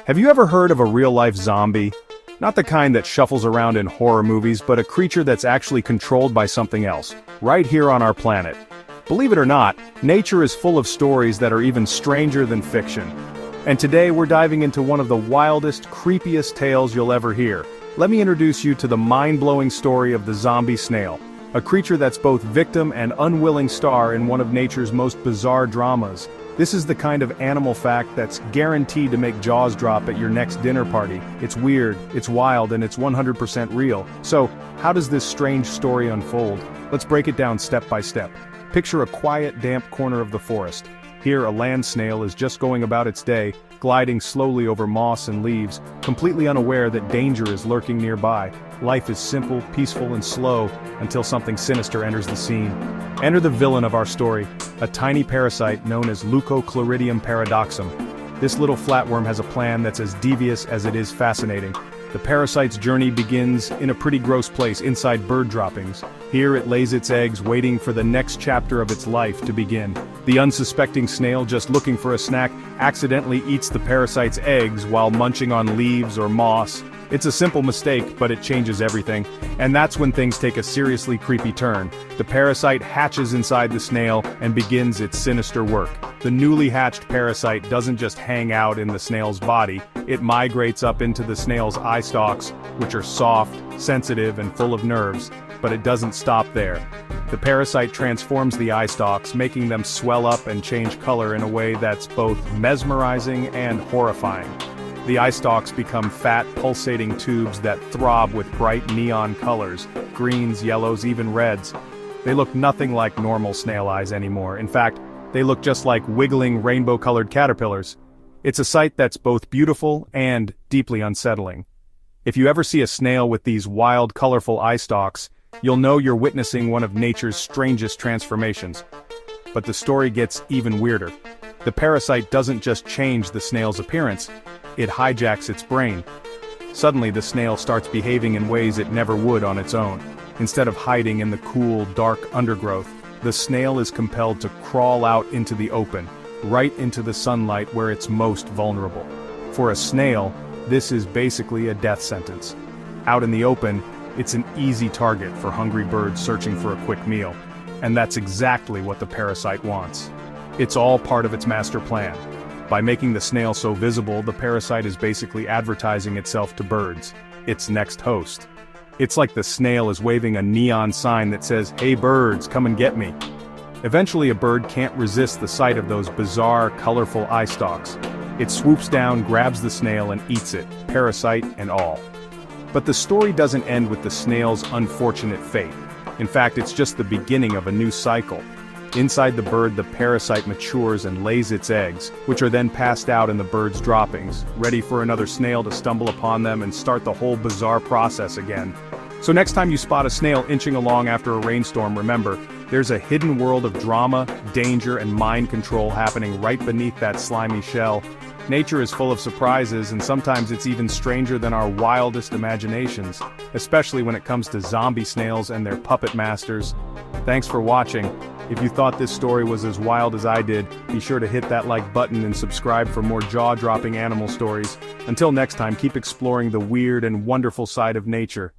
Have you ever heard of a real-life zombie? Not the kind that shuffles around in horror movies, but a creature that's actually controlled by something else, right here on our planet. Believe it or not, nature is full of stories that are even stranger than fiction. And today we're diving into one of the wildest, creepiest tales you'll ever hear. Let me introduce you to the mind-blowing story of the zombie snail, a creature that's both victim and unwilling star in one of nature's most bizarre dramas. This is the kind of animal fact that's guaranteed to make jaws drop at your next dinner party. It's weird, it's wild, and it's 100% real. So, how does this strange story unfold? Let's break it down step by step. Picture a quiet, damp corner of the forest. Here, a land snail is just going about its day, gliding slowly over moss and leaves, completely unaware that danger is lurking nearby. Life is simple, peaceful, and slow, until something sinister enters the scene. Enter the villain of our story, a tiny parasite known as Leucochloridium paradoxum. This little flatworm has a plan that's as devious as it is fascinating. The parasite's journey begins in a pretty gross place inside bird droppings. Here it lays its eggs, waiting for the next chapter of its life to begin. The unsuspecting snail, just looking for a snack, accidentally eats the parasite's eggs while munching on leaves or moss. It's a simple mistake, but it changes everything. And that's when things take a seriously creepy turn. The parasite hatches inside the snail and begins its sinister work. The newly hatched parasite doesn't just hang out in the snail's body, it migrates up into the snail's eye stalks, which are soft, sensitive, and full of nerves. But it doesn't stop there. The parasite transforms the eye stalks, making them swell up and change color in a way that's both mesmerizing and horrifying. The eye stalks become fat, pulsating tubes that throb with bright neon colors, greens, yellows, even reds. They look nothing like normal snail eyes anymore. In fact, they look just like wiggling rainbow-colored caterpillars. It's a sight that's both beautiful and deeply unsettling. If you ever see a snail with these wild, colorful eye stalks, you'll know you're witnessing one of nature's strangest transformations. But the story gets even weirder. The parasite doesn't just change the snail's appearance, it hijacks its brain. Suddenly the snail starts behaving in ways it never would on its own. Instead of hiding in the cool, dark undergrowth, the snail is compelled to crawl out into the open, right into the sunlight where it's most vulnerable. For a snail, this is basically a death sentence. Out in the open, it's an easy target for hungry birds searching for a quick meal. And that's exactly what the parasite wants. It's all part of its master plan. By making the snail so visible, the parasite is basically advertising itself to birds, its next host. It's like the snail is waving a neon sign that says, "Hey birds, come and get me." Eventually a bird can't resist the sight of those bizarre, colorful eye stalks. It swoops down, grabs the snail, and eats it, parasite and all. But the story doesn't end with the snail's unfortunate fate. In fact, it's just the beginning of a new cycle. Inside the bird, the parasite matures and lays its eggs, which are then passed out in the bird's droppings, ready for another snail to stumble upon them and start the whole bizarre process again. So next time you spot a snail inching along after a rainstorm, remember, there's a hidden world of drama, danger, and mind control happening right beneath that slimy shell. Nature is full of surprises, and sometimes it's even stranger than our wildest imaginations, especially when it comes to zombie snails and their puppet masters. Thanks for watching. If you thought this story was as wild as I did, be sure to hit that like button and subscribe for more jaw-dropping animal stories. Until next time, keep exploring the weird and wonderful side of nature.